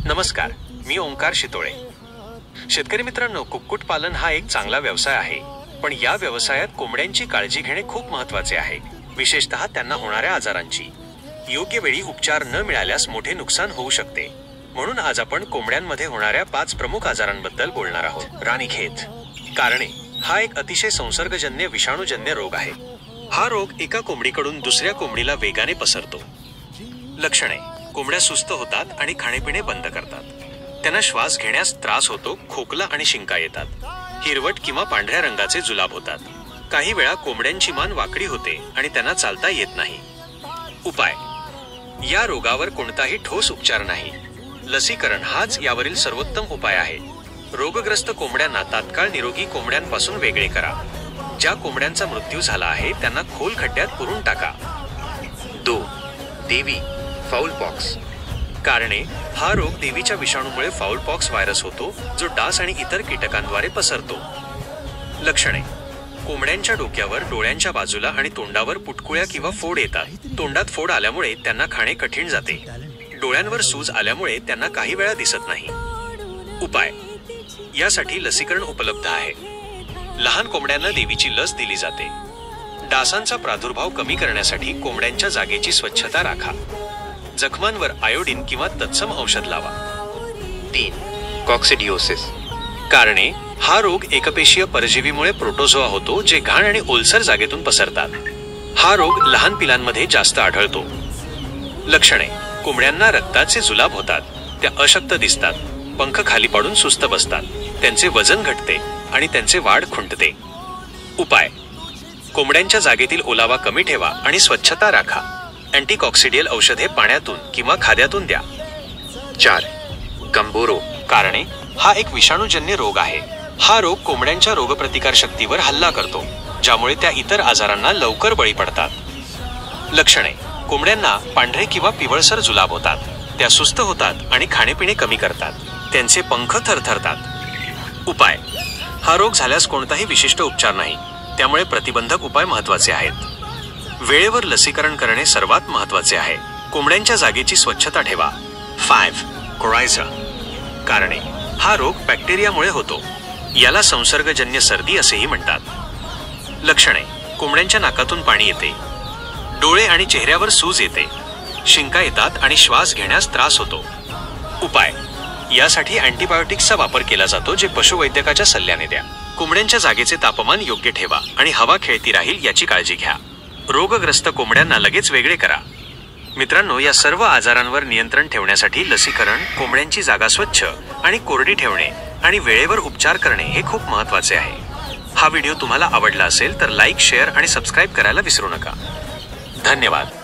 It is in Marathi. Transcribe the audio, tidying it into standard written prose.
नमस्कार, मी ओंकार शितोळे। शेतकरी मित्रांनो, कुक्कुटपालन हा एक चांगला व्यवसाय आहे, पण या व्यवसायात कोंबड्यांची काळजी घेणे खूप महत्त्वाचे आहे, विशेषतः त्यांना होणाऱ्या आजारांची। योग्य वेळी उपचार न मिळाल्यास मोठे नुकसान होऊ शकते। म्हणून आज आपण कोंबड्यांमध्ये होणाऱ्या 5 प्रमुख आजारांबद्दल बोलणार आहोत। राणीखेत कारणे हा एक अतिशय संसर्गजन्य विषाणूजन्य रोग आहे। हा रोग एका कोंबडीकडून दुसऱ्या कोंबडीला वेगाने पसरतो। लक्षणे: कोंबड्या सुस्त होतात आणि खाणेपिणे बंद करतात। त्यांना श्वास घेण्यास त्रास होतो, खोकला आणि शिंका येतात। हिरवट किंवा पांढऱ्या रंगाचे जुलाब होतात। काही वेळा कोंबड्यांची मान वाकडी होते आणि त्यांना चालता येत नाही। उपाय: या रोगावर कोणताही ठोस उपचार नाही। लसीकरण हाच यावरील सर्वोत्तम उपाय आहे। रोगग्रस्त कोंबड्यांना तात्काळ निरोगी कोंबड्यांपासून वेगळे करा। ज्या कोंबड्यांचा मृत्यू झाला आहे त्यांना खोल खड्ड्यात पुरून टाका। 2. देवी फाउल पॉक्स कारणे हा रोग देवीच्या विषाणूमुळे फाउल पॉक्स व्हायरस होतो, जो डास आणि इतर कीटकांद्वारे पसरतो। लक्षणे: कोंबड्यांच्या डोक्यावर, डोळ्यांच्या बाजूला आणि तोंडावर पुटकुळ्या किंवा फोड येतात। तोंडात फोड आल्यामुळे त्यांना खाणे कठीण जाते। डोळ्यांवर सूज आल्यामुळे त्यांना काही वेळा दिसत नाही। उपाय: यासाठी लसीकरण उपलब्ध आहे। लहान कोंबड्यांना देवीची लस दिली जाते। डासांचा प्रादुर्भाव कमी करण्यासाठी कोंबड्यांच्या जागेची स्वच्छता राखा। जखमांवर आयोडीन किंवा तत्सम औषध लावा। 3. कॉक्सिडिओसिस कारणे हा रोग एकपेशीय परजीवीमुळे प्रोटोझोआ होतो, जे घाण आणि ओलसर जागेतून पसरतात। हा रोग लहान पिलांमध्ये जास्त आढळतो। लक्षणे: कोंबड्यांना रक्ताचे जुलाब होतात, त्या अशक्त दिसतात, पंख खाली पाडून सुस्त बसतात, त्यांचे वजन घटते आणि त्यांचे वाढ खुंटते। उपाय: कोंबड्यांच्या जागेतील ओलावा कमी ठेवा आणि स्वच्छता राखा। अँटीकॉक्सिडियल औषधे पाण्यातून किंवा खाद्यातून द्या। 4. गंबोरो कारणे हा एक विषाणूजन्य रोग आहे। हा रोग कोंबड्यांच्या रोगप्रतिकार शक्तीवर हल्ला करतो, ज्यामुळे त्या इतर आजारांना लवकर बळी पडतात। लक्षणे: कोंबड्यांना पांढरे किंवा पिवळसर जुलाब होतात, त्या सुस्त होतात आणि खाणेपिणे कमी करतात, त्यांचे पंख थरथरतात। उपाय: हा रोग झाल्यास कोणताही विशिष्ट उपचार नाही, त्यामुळे प्रतिबंधक उपाय महत्त्वाचे आहेत। वेळेवर लसीकरण करणे सर्वात महत्त्वाचे आहे। कोंबड्यांच्या जागेची स्वच्छता ठेवा। 5. कोरायझा कारणे हा रोग बॅक्टेरियामुळे होतो, याला संसर्गजन्य सर्दी असेही म्हणतात। लक्षणे: कोंबड्यांच्या नाकातून पाणी येते, डोळे आणि चेहऱ्यावर सूज येते, शिंका येतात आणि श्वास घेण्यास त्रास होतो। उपाय: यासाठी अँटीबायोटिक्सचा वापर केला जातो, जे पशुवैद्यकाच्या सल्ल्याने द्या। कोंबड्यांच्या जागेचे तापमान योग्य ठेवा आणि हवा खेळती राहील याची काळजी घ्या। रोगग्रस्त कोंबड्यांना लगेच वेगळे करा। मित्रांनो, या सर्व आजारांवर नियंत्रण ठेवण्यासाठी लसीकरण, कोंबड्यांची जागा स्वच्छ आणि कोरडी ठेवणे आणि वेळेवर उपचार करणे हे खूप महत्त्वाचे आहे। हा व्हिडिओ तुम्हाला आवडला असेल तर लाईक, शेअर आणि सबस्क्राईब करायला विसरू नका। धन्यवाद।